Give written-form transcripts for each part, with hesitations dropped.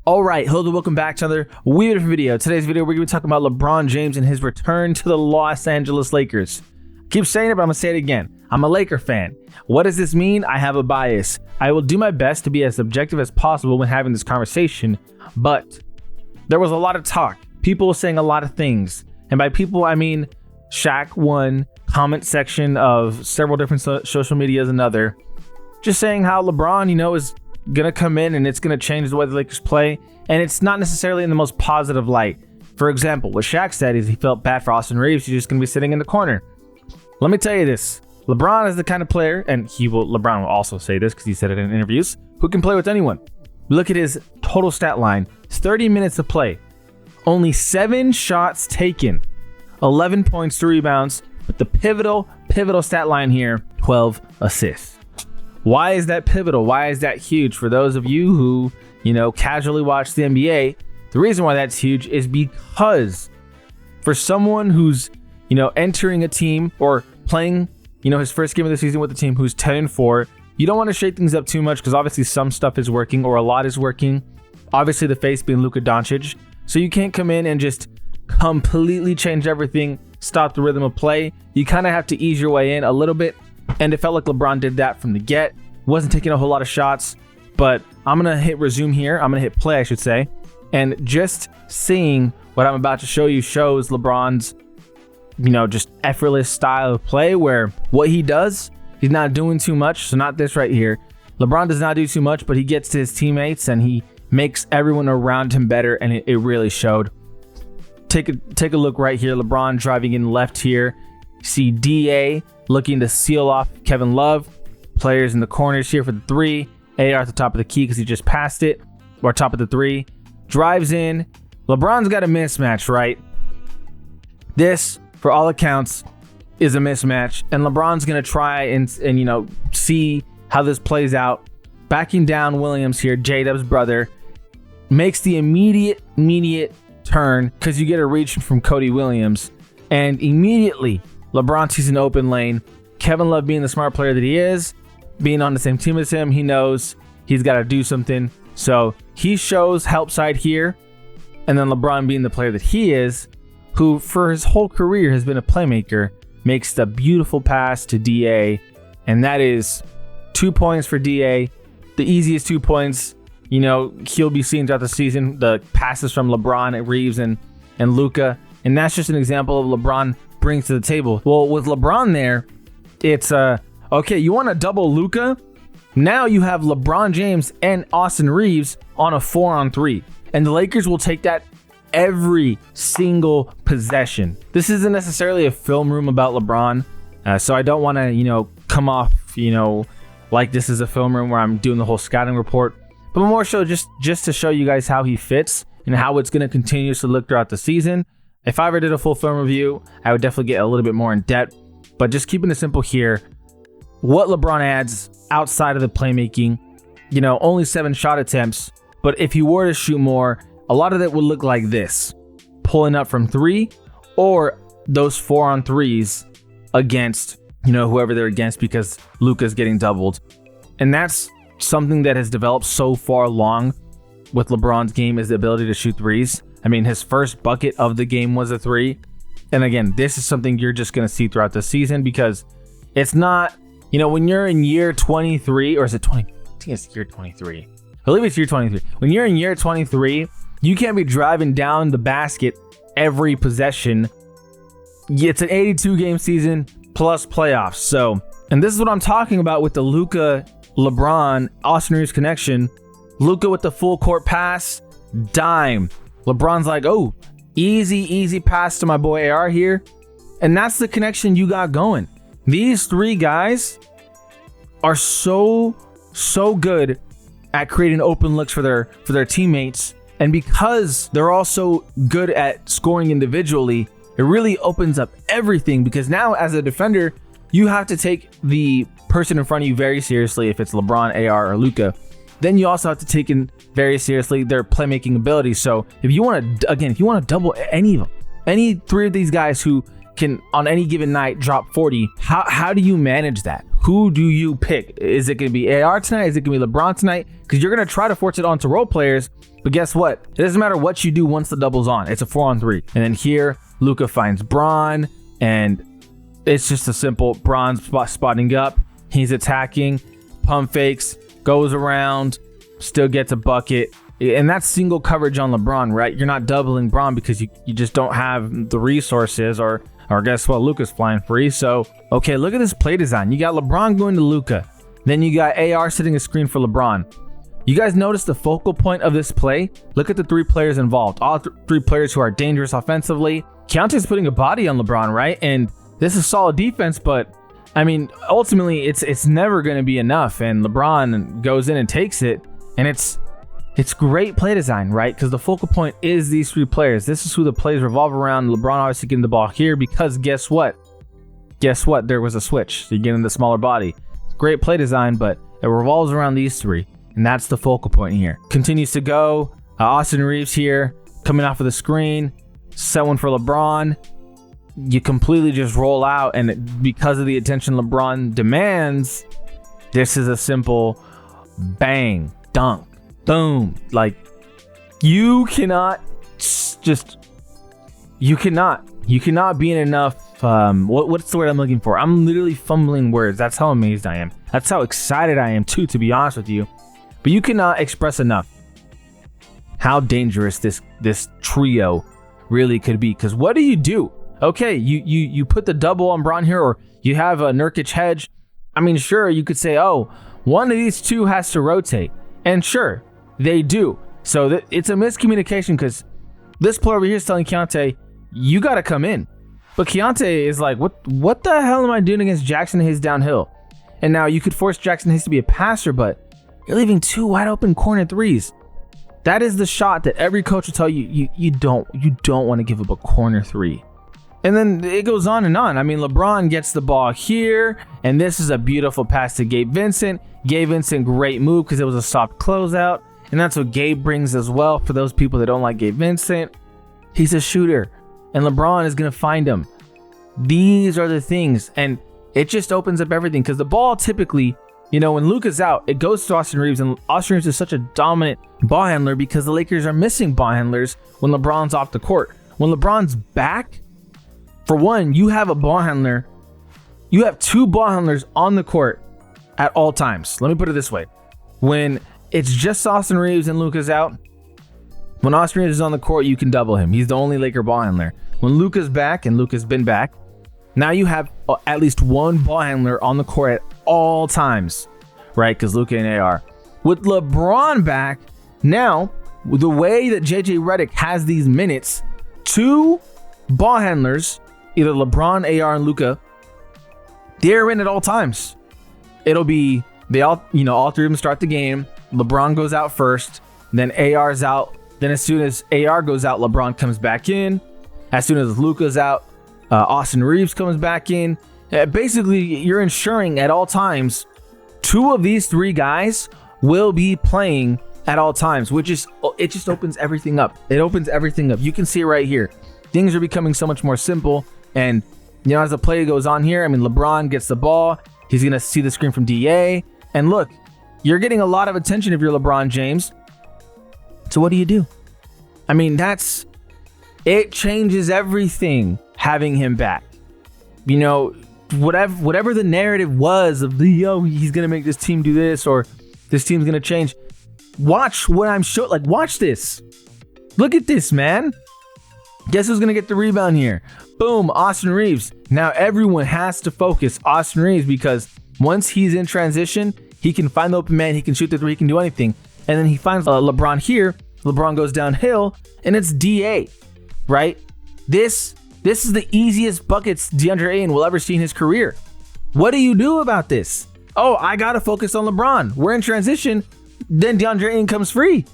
All right, hello and welcome back to another weird video. Today's video, we're going to be talking about LeBron James and his return to the Los Angeles Lakers. Keep saying it, but I'm going to say it again. I'm a Laker fan. What does this mean? I have a bias. I will do my best to be as objective as possible when having this conversation, but there was a lot of talk. People saying a lot of things. And by people, I mean Shaq one, comment section of several different social medias, another. Just saying how LeBron, is gonna come in and it's gonna change the way the Lakers play, and it's not necessarily in the most positive light. For example, what Shaq said is he felt bad for Austin Reeves. He's just gonna be sitting in the corner. Let me tell you this: LeBron is the kind of player, and LeBron will also say this because he said it in interviews, who can play with anyone. Look at his total stat line: it's 30 minutes of play, only 7 shots taken, 11 points, 3 rebounds, but the pivotal stat line here: 12 assists. Why is that pivotal? Why is that huge? For those of you who, casually watch the NBA, the reason why that's huge is because for someone who's, entering a team or playing, his first game of the season with the team who's 10-4, you don't want to shake things up too much because obviously some stuff is working or a lot is working. Obviously the face being Luka Doncic. So you can't come in and just completely change everything, stop the rhythm of play. You kind of have to ease your way in a little bit. And it felt like LeBron did that from the get. Wasn't taking a whole lot of shots, but I'm going to hit resume here. I'm going to hit play, I should say. And just seeing what I'm about to show you shows LeBron's, just effortless style of play, where what he does, he's not doing too much. So not this right here. LeBron does not do too much, but he gets to his teammates and he makes everyone around him better. And it really showed. Take a look right here. LeBron driving in left here. See DA looking to seal off Kevin Love. Players in the corners here for the 3. AR at the top of the key because he just passed it. Or top of the 3. Drives in. LeBron's got a mismatch, right? This, for all accounts, is a mismatch. And LeBron's going to try and see how this plays out. Backing down Williams here, J-Dub's brother. Makes the immediate turn because you get a reach from Cody Williams. And immediately, LeBron sees an open lane. Kevin Love, being the smart player that he is, being on the same team as him, he knows he's got to do something. So he shows help side here. And then LeBron, being the player that he is, who for his whole career has been a playmaker, makes the beautiful pass to DA. And that is 2 points for DA. The easiest 2 points, he'll be seeing throughout the season. The passes from LeBron, Reeves, and Luka. And that's just an example of LeBron brings to the table. Well, with LeBron there, it's okay, you want to double Luka? Now you have LeBron James and Austin Reeves on a 4-on-3, and the Lakers will take that every single possession. This isn't necessarily a film room about LeBron, so I don't want to come off like this is a film room where I'm doing the whole scouting report, but more so just to show you guys how he fits and how it's going to continue to look throughout the season. If I ever did a full film review, I would definitely get a little bit more in depth. But just keeping it simple here, what LeBron adds outside of the playmaking, only 7 shot attempts. But if he were to shoot more, a lot of that would look like this. Pulling up from 3 or those 4-on-3s against, whoever they're against because Luka's getting doubled. And that's something that has developed so far along with LeBron's game, is the ability to shoot threes. I mean, his first bucket of the game was a 3. And again, this is something you're just going to see throughout the season because it's not, when you're in year 23, or is it 20? I think it's year 23. I believe it's year 23. When you're in year 23, you can't be driving down the basket every possession. It's an 82 game season plus playoffs. So, and this is what I'm talking about with the Luka, LeBron, Austin Reeves connection. Luka with the full court pass, dime. LeBron's like, oh, easy pass to my boy AR here. And that's the connection you got going. These 3 guys are so good at creating open looks for their teammates. And because they're also good at scoring individually, it really opens up everything, because now as a defender, you have to take the person in front of you very seriously if it's LeBron, AR, or Luka. Then you also have to take in very seriously their playmaking abilities. So if you want to double any of them, any 3 of these guys who can on any given night drop 40, how do you manage that? Who do you pick? Is it going to be AR tonight? Is it going to be LeBron tonight? Because you're going to try to force it onto role players. But guess what? It doesn't matter what you do once the double's on. It's a 4-on-3. And then here, Luka finds Bron. And it's just a simple Bron spotting up. He's attacking. Pump fakes. Goes around. Still gets a bucket. And that's single coverage on LeBron, right? You're not doubling Bron because you just don't have the resources, or guess what? Luka's flying free. So, okay, look at this play design. You got LeBron going to Luka. Then you got AR setting a screen for LeBron. You guys notice the focal point of this play? Look at the 3 players involved. All 3 players who are dangerous offensively. Keontae's putting a body on LeBron, right? And this is solid defense, but I mean, ultimately, it's never going to be enough. And LeBron goes in and takes it. And it's great play design, right? Because the focal point is these 3 players. This is who the plays revolve around. LeBron obviously getting the ball here because guess what? Guess what? There was a switch. So you're getting the smaller body. Great play design, but it revolves around these 3. And that's the focal point here. Continues to go. Austin Reeves here coming off of the screen. Set one for LeBron. You completely just roll out. And because of the attention LeBron demands, this is a simple bang, dunk. Boom. Like, you cannot be in enough, what's the word I'm looking for? I'm literally fumbling words. That's how amazed I am. That's how excited I am too, to be honest with you. But you cannot express enough how dangerous this trio really could be. Because what do? Okay, you put the double on Bron here, or you have a Nurkic hedge. I mean, sure, you could say, oh, one of these 2 has to rotate. And sure, they do. So it's a miscommunication because this player over here is telling Keontae, you got to come in. But Keontae is like, what the hell am I doing against Jackson Hayes downhill? And now you could force Jackson Hayes to be a passer, but you're leaving 2 wide open corner 3s. That is the shot that every coach will tell you, you don't want to give up a corner 3. And then it goes on and on. I mean, LeBron gets the ball here, and this is a beautiful pass to Gabe Vincent. Gabe Vincent, great move because it was a soft closeout. And that's what Gabe brings as well for those people that don't like Gabe Vincent. He's a shooter, and LeBron is going to find him. These are the things, and it just opens up everything because the ball typically, when Luka's out, it goes to Austin Reeves, and Austin Reeves is such a dominant ball handler because the Lakers are missing ball handlers when LeBron's off the court. When LeBron's back, for one, you have a ball handler. You have 2 ball handlers on the court at all times. Let me put it this way. When it's just Austin Reeves and Luka's out, when Austin Reeves is on the court, you can double him. He's the only Laker ball handler. When Luka's back, and Luka's been back, now you have at least 1 ball handler on the court at all times, right? Because Luka and AR. With LeBron back, now, the way that JJ Redick has these minutes, 2 ball handlers, either LeBron, AR, and Luka, they're in at all times. It'll be, all 3 of them start the game. LeBron goes out first, then AR's out. Then as soon as AR goes out, LeBron comes back in. As soon as Luka's out, Austin Reeves comes back in. Basically, you're ensuring at all times 2 of these 3 guys will be playing at all times, which is, it just opens everything up. It opens everything up. You can see it right here. Things are becoming so much more simple. And, as the play goes on here, I mean, LeBron gets the ball. He's going to see the screen from DA. And look, you're getting a lot of attention if you're LeBron James. So what do? I mean, it changes everything having him back. Whatever the narrative was of he's going to make this team do this, or this team's going to change. Watch what I'm showing. Like, watch this. Look at this, man. Guess who's going to get the rebound here? Boom, Austin Reeves. Now everyone has to focus Austin Reeves because once he's in transition, he can find the open man, he can shoot the 3, he can do anything. And then he finds LeBron here. LeBron goes downhill, and it's DA, right? This is the easiest buckets DeAndre Ayton will ever see in his career. What do you do about this? Oh, I got to focus on LeBron. We're in transition. Then DeAndre Ayton comes free.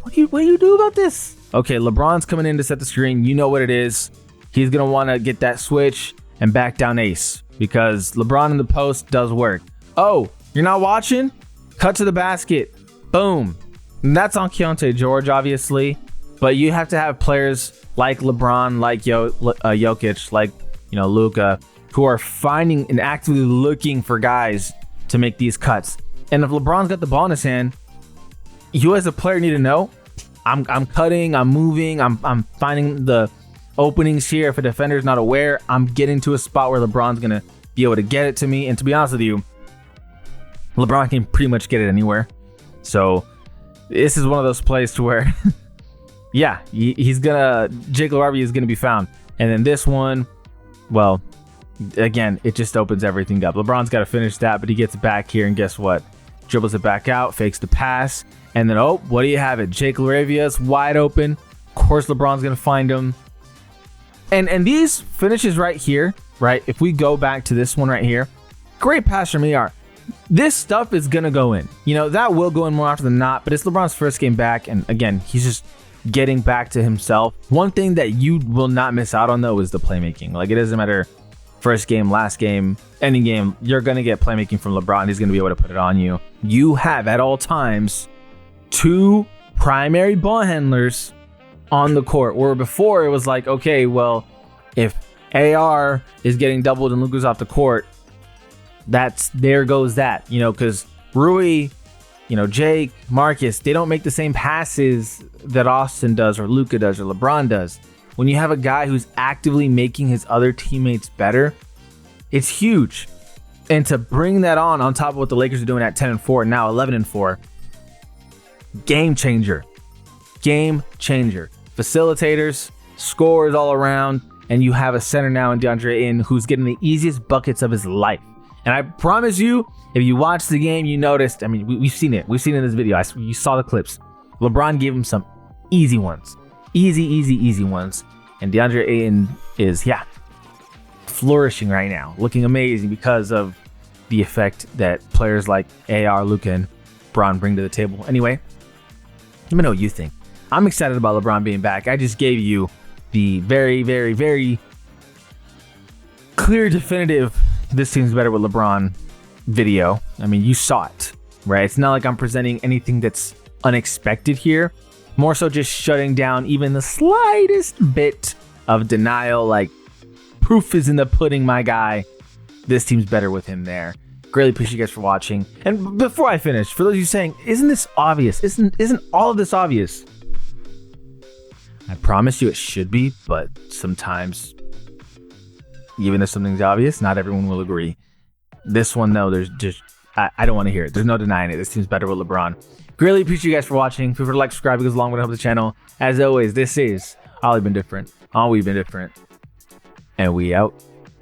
What do you do about this? Okay, LeBron's coming in to set the screen. You know what it is. He's going to want to get that switch and back down ace because LeBron in the post does work. Oh, you're not watching? Cut to the basket. Boom. And that's on Keontae George, obviously. But you have to have players like LeBron, like Jokic, like Luka, who are finding and actively looking for guys to make these cuts. And if LeBron's got the ball in his hand, you as a player need to know, I'm cutting, I'm moving, I'm finding the openings here. If a defender's not aware, I'm getting to a spot where LeBron's gonna be able to get it to me. And to be honest with you, LeBron can pretty much get it anywhere. So this is one of those plays to where, yeah, he's gonna, Jake LaRavia is gonna be found. And then this one, well, again, it just opens everything up. LeBron's got to finish that, but he gets it back here, and guess what? Dribbles it back out, fakes the pass, and then, oh, what do you have it? Jake LaRavia's wide open. Of course, LeBron's going to find him. And these finishes right here, right? If we go back to this one right here, great pass from ER. This stuff is going to go in. You know, that will go in more often than not, but it's LeBron's first game back, and again, he's just getting back to himself. One thing that you will not miss out on, though, is the playmaking. Like, it doesn't matter first game, last game, any game, you're going to get playmaking from LeBron. He's going to be able to put it on you. You have at all times 2 primary ball handlers on the court, where before it was like, okay, well, if AR is getting doubled and Luke goes off the court, there goes that, you know, because Rui, you know, Jake, Marcus, they don't make the same passes that Austin does or Luka does or LeBron does. When you have a guy who's actively making his other teammates better, it's huge. And to bring that on top of what the Lakers are doing at 10-4, now 11-4, game changer. Game changer. Facilitators, scorers all around, and you have a center now in DeAndre Ayton who's getting the easiest buckets of his life. And I promise you, if you watched the game, you noticed, I mean, we've seen it. We've seen it in this video. You saw the clips. LeBron gave him some easy ones. Easy ones. And DeAndre Ayton is, flourishing right now, looking amazing because of the effect that players like AR, Luka, and Bron bring to the table. Anyway, let me know what you think. I'm excited about LeBron being back. I just gave you the very, very, very clear, definitive, this team's better with LeBron video. I mean, you saw it, right? It's not like I'm presenting anything that's unexpected here. More so just shutting down even the slightest bit of denial, like proof is in the pudding, my guy. This team's better with him there. Greatly appreciate you guys for watching. And before I finish, for those of you saying, isn't this obvious? Isn't all of this obvious? I promise you it should be, but sometimes, even if something's obvious, not everyone will agree. This one, though, there's just, I don't want to hear it. There's no denying it. This team's better with LeBron. Greatly appreciate you guys for watching. Feel free to like, subscribe, because long way to help the channel. As always, this is Ollie Been Different. All we've been different. And we out.